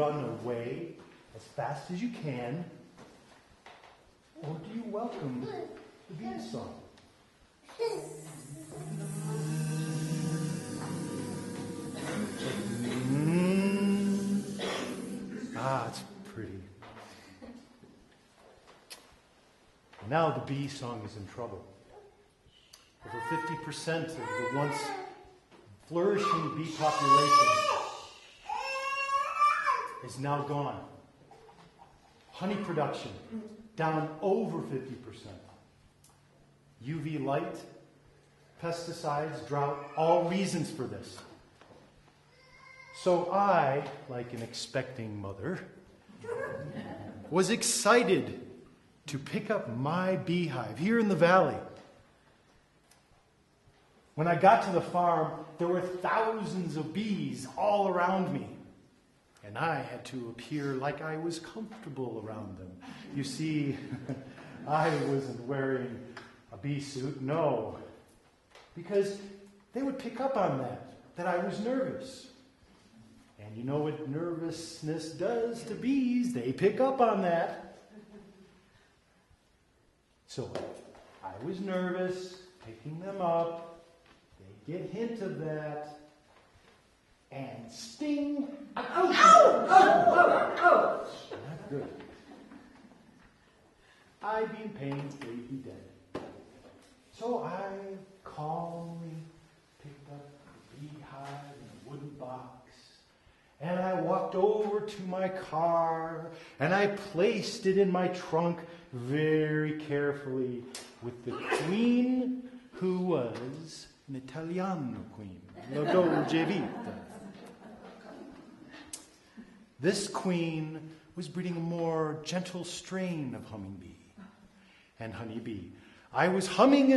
run away as fast as you can? Or do you welcome the bee song? It's pretty. Now the bee song is in trouble. Over 50% of the once flourishing bee population is now gone. Honey production down over 50%. UV light, pesticides, drought, all reasons for this. So I, like an expecting mother, was excited to pick up my beehive here in the valley. When I got to the farm, there were thousands of bees all around me. And I had to appear like I was comfortable around them. You see, I wasn't wearing a bee suit, no. Because they would pick up on that I was nervous. And you know what nervousness does to bees? They pick up on that. So I was nervous, picking them up. They get hint of that. And sting. Ow! Ow! Ow! Not good. I'd be in pain, they'd be dead. So I calmly picked up the beehive in a wooden box. And I walked over to my car, and I placed it in my trunk very carefully with the queen, who was an Italiano queen, la Dolce Vita. This queen was breeding a more gentle strain of hummingbee and honeybee. I was humming,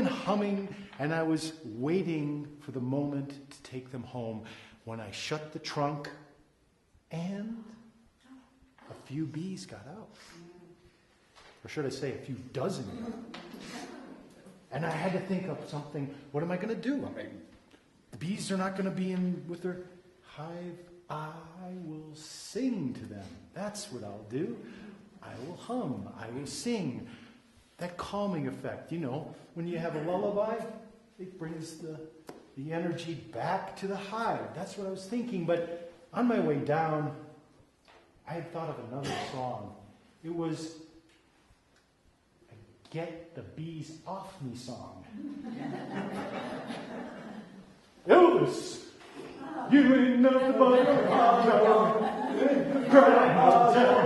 and I was waiting for the moment to take them home when I shut the trunk. And a few bees got out. Or should I say a few dozen. And I had to think of something. What am I going to do? The bees are not going to be in with their hive. I will sing to them. That's what I'll do. I will hum. I will sing. That calming effect. You know, when you have a lullaby, it brings the energy back to the hive. That's what I was thinking. But on my way down, I had thought of another song. It was a Get the Bees Off Me song. Elvis, you ain't nothing but a hot dog. Crying all down.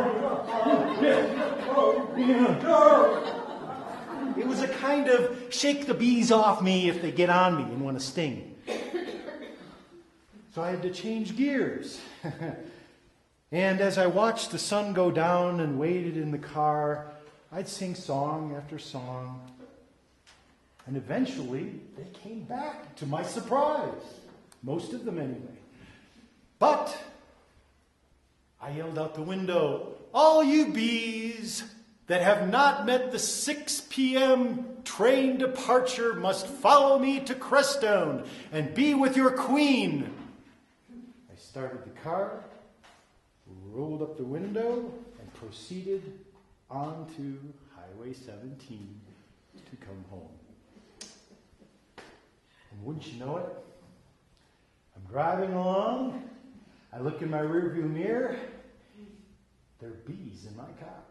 It was a kind of shake the bees off me if they get on me and want to sting. So I had to change gears. And as I watched the sun go down and waited in the car, I'd sing song after song. And eventually, they came back, to my surprise. Most of them anyway. But I yelled out the window, "All you bees that have not met the 6 p.m. train departure must follow me to Crestone and be with your queen." I started the car, rolled up the window, and proceeded onto Highway 17 to come home. And wouldn't you know it, I'm driving along, I look in my rearview mirror, there are bees in my car.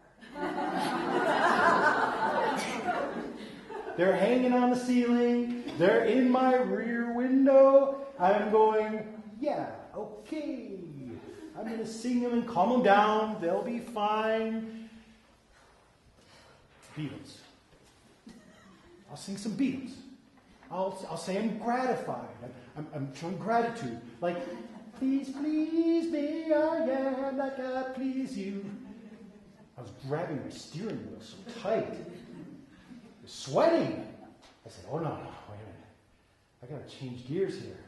They're hanging on the ceiling, they're in my rear window. I'm going, yeah, okay. I'm going to sing them and calm them down. They'll be fine. Beatles. I'll sing some Beatles. I'll say I'm gratified. I'm showing gratitude. Like, please, please me, I am like I please you. I was grabbing my steering wheel so tight. I was sweating. I said, oh no, wait a minute. I got to change gears here.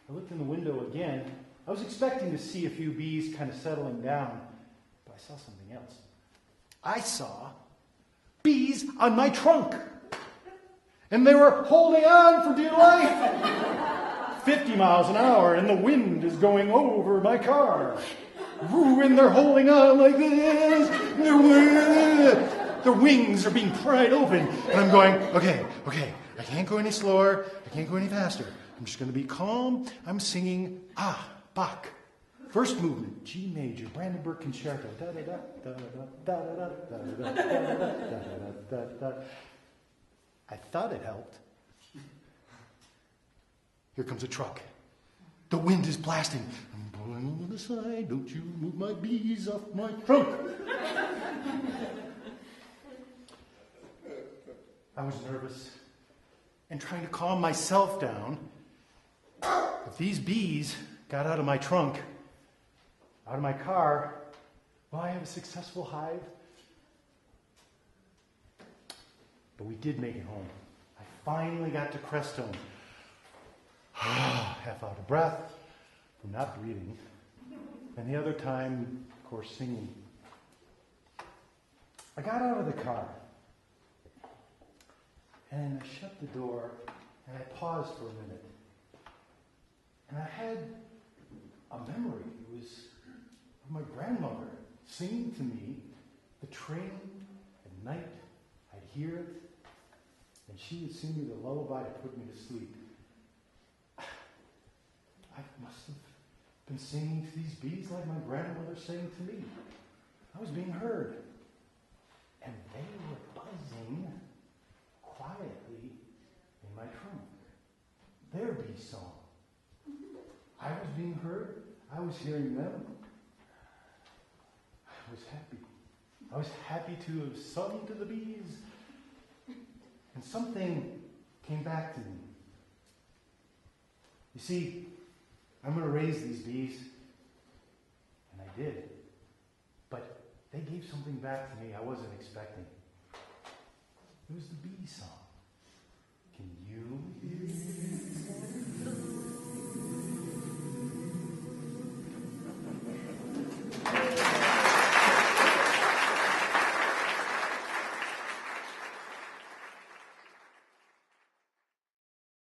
I looked in the window again. I was expecting to see a few bees kind of settling down, but I saw something else. I saw bees on my trunk, and they were holding on for dear life. 50 miles an hour, and the wind is going over my car. And they're holding on like this. Their wings are being pried open. And I'm going, okay, I can't go any slower. I can't go any faster. I'm just going to be calm. I'm singing, Bach. First movement, G major, Brandenburg Concerto. I thought it helped. Here comes a truck. The wind is blasting. I'm pulling over the side. Don't you move my bees off my trunk. I was nervous and trying to calm myself down. If these bees got out of my trunk, out of my car, will I have a successful hive? But we did make it home. I finally got to Crestone. Half out of breath from not breathing. And the other time, of course, singing. I got out of the car. And I shut the door. And I paused for a minute. And I had a memory. It was of my grandmother singing to me the train at night. I'd hear it. And she would sing me the lullaby to put me to sleep. I must have been singing to these bees like my grandmother sang to me. I was being heard. And they were buzzing quietly in my trunk. Their bee song. I was being heard. I was hearing them. I was happy. I was happy to have sung to the bees. And something came back to me. You see, I'm going to raise these bees. And I did. But they gave something back to me I wasn't expecting. It was the bee song.